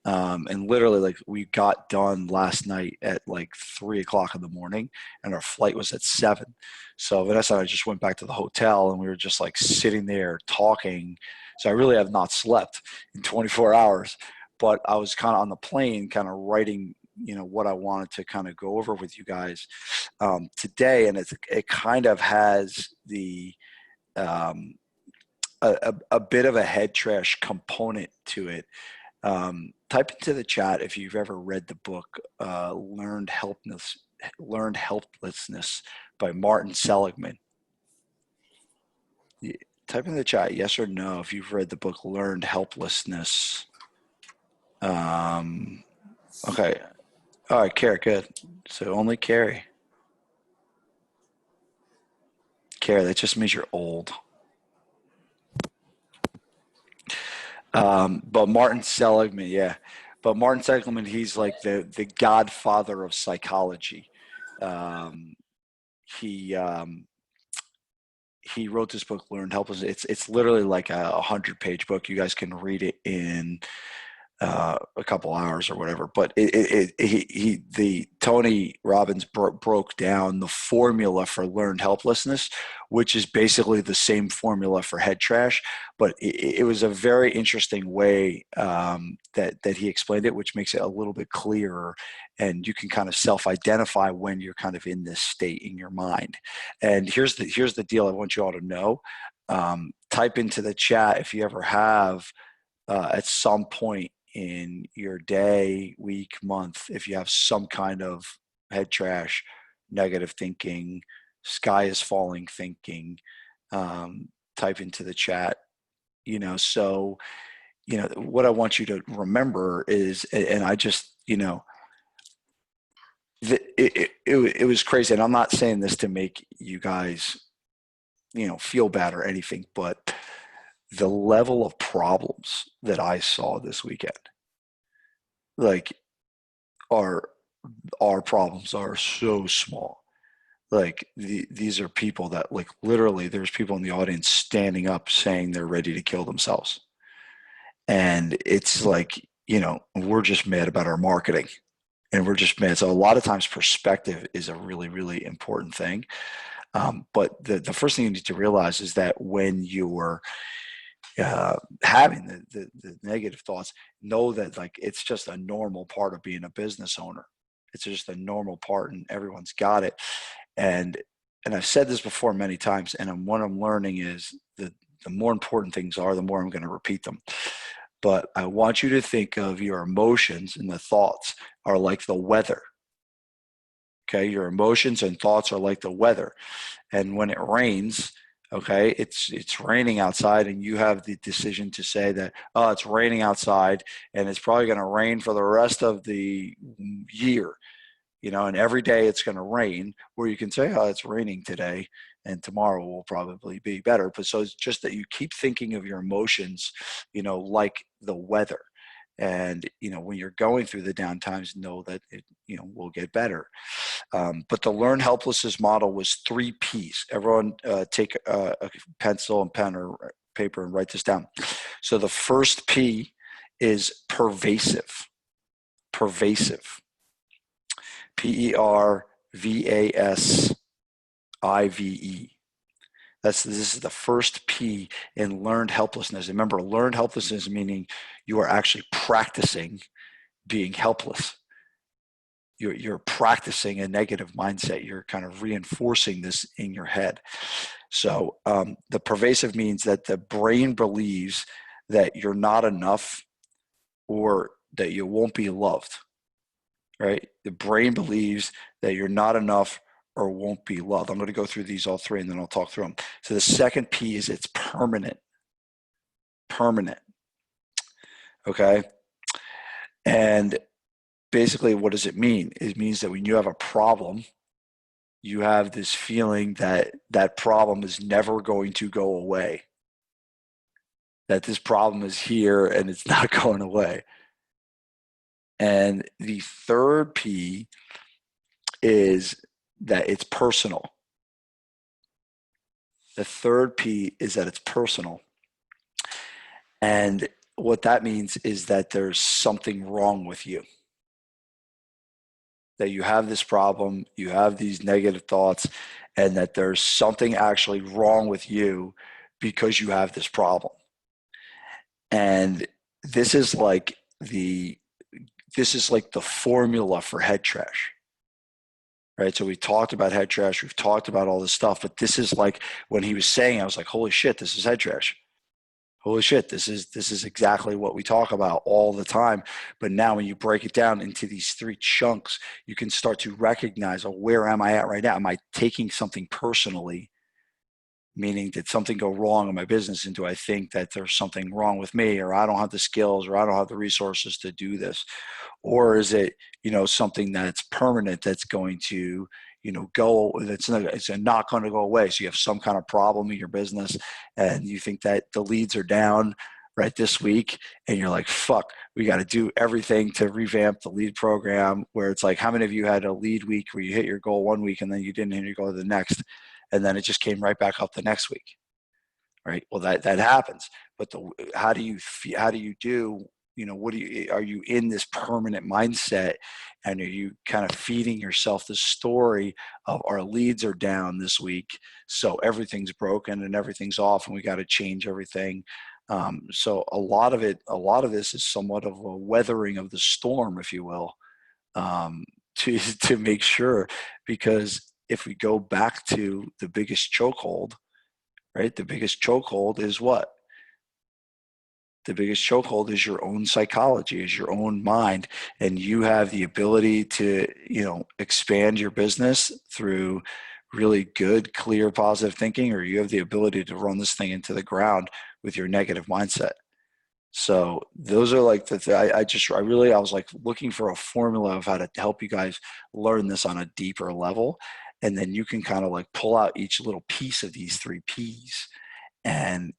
morning. And literally, like, we got done last night at like 3 o'clock in the morning, and our flight was at 7. So Vanessa and I just went back to the hotel, and we were just like sitting there talking. So I really have not slept in 24 hours, but I was kind of on the plane, kind of writing, what I wanted to kind of go over with you guys today, and it kind of has um, a bit of a head trash component to it. Type into the chat if you've ever read the book Learned Helplessness by Martin Seligman. Type in the chat yes or no if you've read the book Learned Helplessness. Okay. All right, Carrie, good. So only Carrie. Carrie, that just means you're old. But Martin Seligman, yeah. But Martin Seligman, he's like the godfather of psychology. Um, he he wrote this book, Learned Helplessness. It's literally like a 100-page book. You guys can read it in a couple hours or whatever. But the Tony Robbins broke down the formula for learned helplessness, which is basically the same formula for head trash. But it was a very interesting way that he explained it, which makes it a little bit clearer, and you can kind of self-identify when you're kind of in this state in your mind. And here's the deal I want you all to know. Type into the chat if you ever have at some point in your day, week, month, if you have some kind of head trash, negative thinking, sky is falling thinking, type into the chat. So, what I want you to remember is, and I just, it was crazy. And I'm not saying this to make you guys, feel bad or anything, but the level of problems that I saw this weekend, like, our problems are so small. Like, these are people that, like, literally there's people in the audience standing up saying they're ready to kill themselves. And it's like, we're just mad about our marketing, and we're just mad. So a lot of times perspective is a really, really important thing. But the first thing you need to realize is that when you're having the negative thoughts, know that, like, it's just a normal part of being a business owner. It's just a normal part, and everyone's got it. And I've said this before many times, and what I'm learning is that the more important things are, the more I'm going to repeat them. But I want you to think of your emotions, and the thoughts are like the weather. Okay, your emotions and thoughts are like the weather. And when it rains, okay, it's raining outside, and you have the decision to say that, oh, it's raining outside, and it's probably going to rain for the rest of the year, and every day it's going to rain. Or you can say, oh, it's raining today, and tomorrow will probably be better. But so it's just that you keep thinking of your emotions, like the weather. And when you're going through the down times, know that it will get better. But the learn helplessness model was 3 P's. Everyone take a pencil and pen or paper and write this down. So the first P is pervasive. Pervasive. Pervasive. This is the first P in learned helplessness. Remember, learned helplessness meaning you are actually practicing being helpless. You're practicing a negative mindset. You're kind of reinforcing this in your head. So the pervasive means that the brain believes that you're not enough, or that you won't be loved, right? The brain believes that you're not enough or won't be loved. I'm going to go through these all 3, and then I'll talk through them. So the second P is it's permanent. Permanent. Okay. And basically, what does it mean? It means that when you have a problem, you have this feeling that that problem is never going to go away. That this problem is here and it's not going away. And the third P is that it's personal. The third P is that it's personal. And what that means is that there's something wrong with you, that you have this problem, you have these negative thoughts, and that there's something actually wrong with you because you have this problem. And this is like the this is like the formula for head trash, right? So we talked about head trash, we've talked about all this stuff, but this is like when he was saying, I was like, holy shit, this is head trash. Holy shit, this is exactly what we talk about all the time. But now when you break it down into these three chunks, you can start to recognize, oh, where am I at right now? Am I taking something personally? Meaning, did something go wrong in my business? And do I think that there's something wrong with me, or I don't have the skills, or I don't have the resources to do this? Or is it, something that's permanent, that's going to, go, it's not going to go away? So you have some kind of problem in your business, and you think that the leads are down right this week, and you're like, fuck, we got to do everything to revamp the lead program. Where it's like, how many of you had a lead week where you hit your goal one week and then you didn't hit your goal the next, and then it just came right back up the next week? Right. Well, that happens. But how do you how do you do? What do you, are you in this permanent mindset, and are you kind of feeding yourself the story of our leads are down this week, so everything's broken and everything's off, and we got to change everything. So a lot of this is somewhat of a weathering of the storm, if you will, to make sure, because if we go back to the biggest chokehold, right? The biggest chokehold is what? The biggest chokehold is your own psychology, is your own mind. And you have the ability to, expand your business through really good, clear, positive thinking, or you have the ability to run this thing into the ground with your negative mindset. So those are like I was like looking for a formula of how to help you guys learn this on a deeper level. And then you can kind of like pull out each little piece of these three P's, and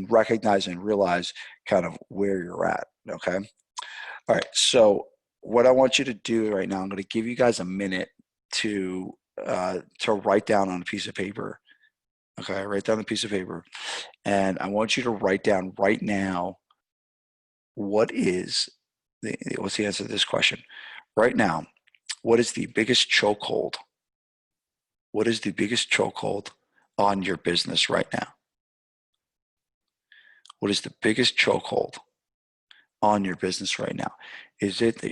recognize and realize kind of where you're at. Okay. All right. So what I want you to do right now, I'm going to give you guys a minute to write down on a piece of paper. Okay, write down a piece of paper, and I want you to write down right now, what is what's the answer to this question right now? What is the biggest chokehold? What is the biggest chokehold on your business right now? What is the biggest chokehold on your business right now? Is it that